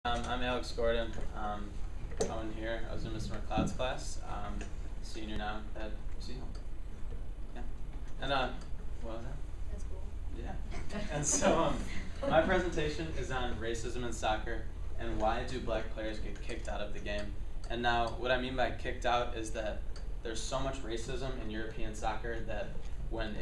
I'm Alex Gordon. Coming here, I was in Mr. McLeod's class. Senior now at UC. Yeah. And what was that? That's cool. Yeah. And so my presentation is on racism in soccer and why do black players get kicked out of the game. And now what I mean by kicked out is that there's so much racism in European soccer that when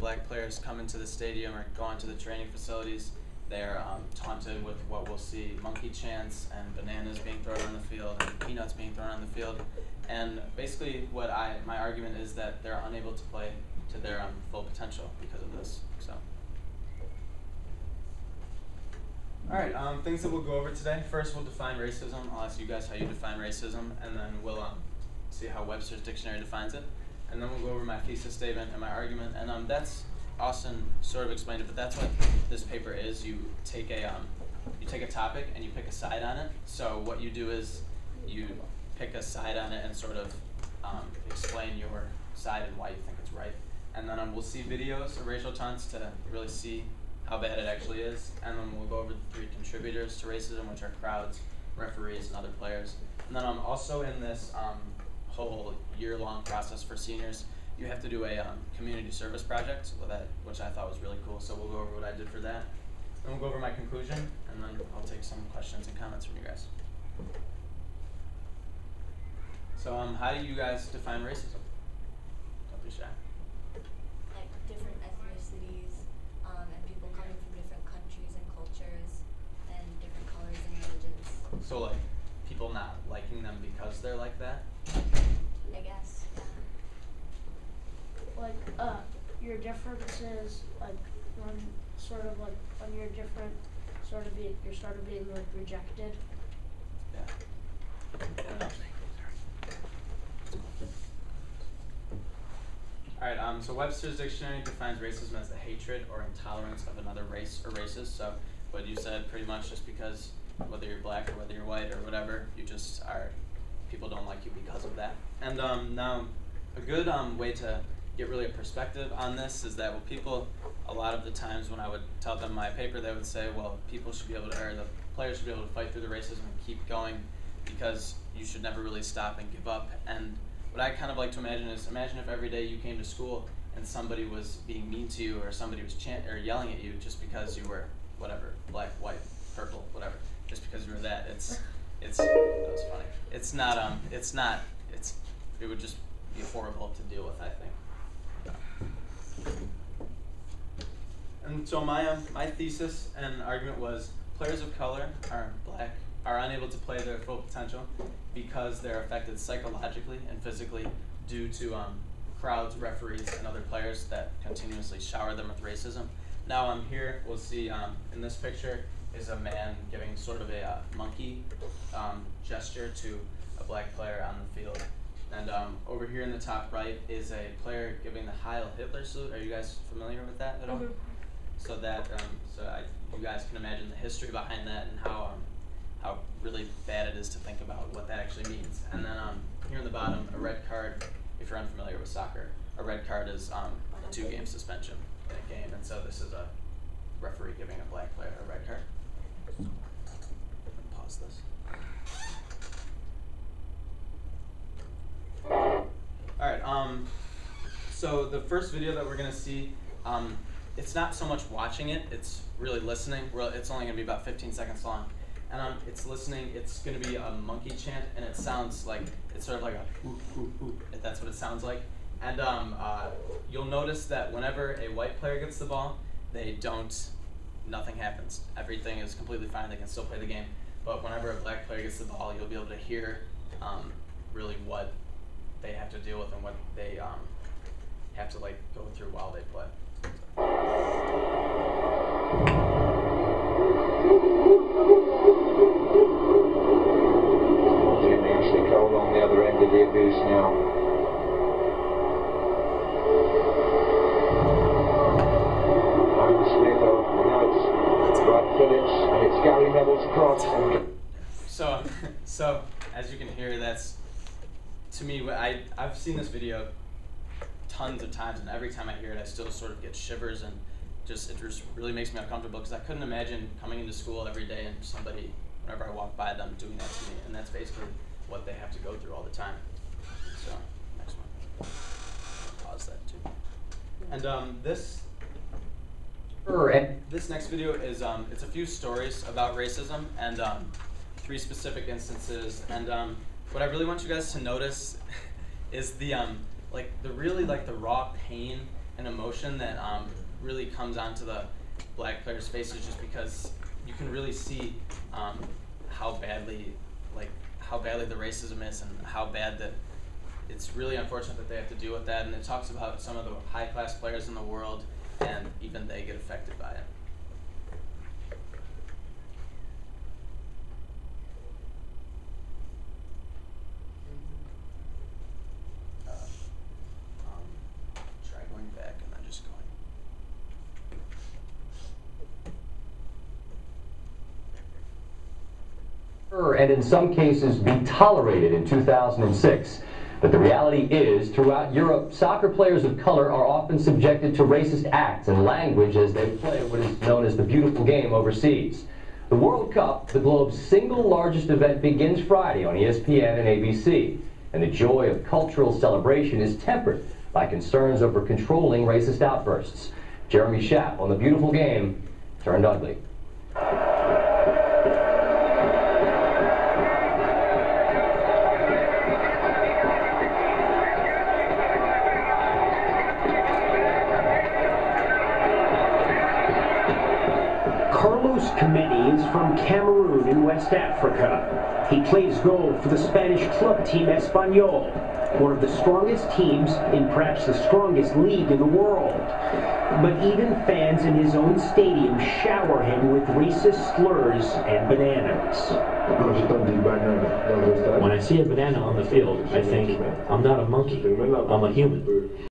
black players come into the stadium or go into the training facilities, they're taunted with what we'll see monkey chants and bananas being thrown on the field and peanuts being thrown on the field. And basically my argument is that they're unable to play to their full potential because of this. So, all right, things that we'll go over today. First, we'll define racism. I'll ask you guys how you define racism, and then we'll see how Webster's dictionary defines it. And then we'll go over my thesis statement and my argument. And that's Austin sort of explained it, but that's what this paper is. You take a topic and you pick a side on it. So what you do is you pick a side on it and sort of explain your side and why you think it's right. And then we'll see videos of racial taunts to really see how bad it actually is. And then we'll go over the 3 contributors to racism, which are crowds, referees, and other players. And then also in this whole year-long process for seniors, you have to do a community service project, which I thought was really cool. So we'll go over what I did for that. Then we'll go over my conclusion, and then I'll take some questions and comments from you guys. So how do you guys define racism? Don't be shy. Like different ethnicities and people coming from different countries and cultures and different colors and religions. So like people not liking them because they're like that? I guess. Like your differences, like when you're different, you're sort of being like rejected. Yeah. All right. So Webster's dictionary defines racism as the hatred or intolerance of another race or races. So what you said, pretty much, just because whether you're black or whether you're white or whatever, you just are. People don't like you because of that. And now, a good way to get really a perspective on this is that people, a lot of the times when I would tell them my paper, they would say, well, people should be able to, or the players should be able to fight through the racism and keep going because you should never really stop and give up. And what I kind of like to imagine is, imagine if every day you came to school and somebody was being mean to you or somebody was yelling at you just because you were whatever, black, white, purple, whatever, just because you were that. That was funny. It would just be horrible to deal with, I think. And so my thesis and argument was players of color are unable to play their full potential because they're affected psychologically and physically due to crowds, referees, and other players that continuously shower them with racism. Now here we'll see in this picture is a man giving sort of a monkey gesture to a black player on the field. And over here in the top right is a player giving the Heil Hitler salute. Are you guys familiar with that at all? Mm-hmm. So you guys can imagine the history behind that and how really bad it is to think about what that actually means. And then here in the bottom, a red card. If you're unfamiliar with soccer, a red card is a 2-game suspension in a game. And so this is a referee giving a black player a red card. Pause this. All right. So the first video that we're gonna see, it's not so much watching it; it's really listening. It's only gonna be about 15 seconds long, and it's listening. It's gonna be a monkey chant, and it sounds like it's sort of like a whoop whoop whoop. If that's what it sounds like. And you'll notice that whenever a white player gets the ball, nothing happens. Everything is completely fine. They can still play the game. But whenever a black player gets the ball, you'll be able to hear really what they have to deal with and what they have to go through while they play. Jimmy Ashley Cole on the other end of the abuse now. Smith, now it's Brad Phillips, and it's Gary Neville's cross. So as you can hear, that's, to me, I've seen this video tons of times, and every time I hear it, I still sort of get shivers and it just really makes me uncomfortable because I couldn't imagine coming into school every day and somebody whenever I walk by them doing that to me, and that's basically what they have to go through all the time. So, next one. Pause that too. And this next video is it's a few stories about racism and 3 specific instances. And what I really want you guys to notice is the the raw pain and emotion that really comes onto the black players' faces, just because you can really see how badly the racism is, and how bad that it's really unfortunate that they have to deal with that. And it talks about some of the high-class players in the world, and even they get affected by it. Try going back and then just going. And in some cases be tolerated in 2006. But the reality is, throughout Europe, soccer players of color are often subjected to racist acts and language as they play what is known as the beautiful game overseas. The World Cup, the globe's single largest event, begins Friday on ESPN and ABC. And the joy of cultural celebration is tempered by concerns over controlling racist outbursts. Jeremy Schaap on the beautiful game turned ugly. Committee is from Cameroon in West Africa. He plays goal for the Spanish club team Espanyol, one of the strongest teams in perhaps the strongest league in the world. But even fans in his own stadium shower him with racist slurs and bananas. When I see a banana on the field, I think, I'm not a monkey, I'm a human.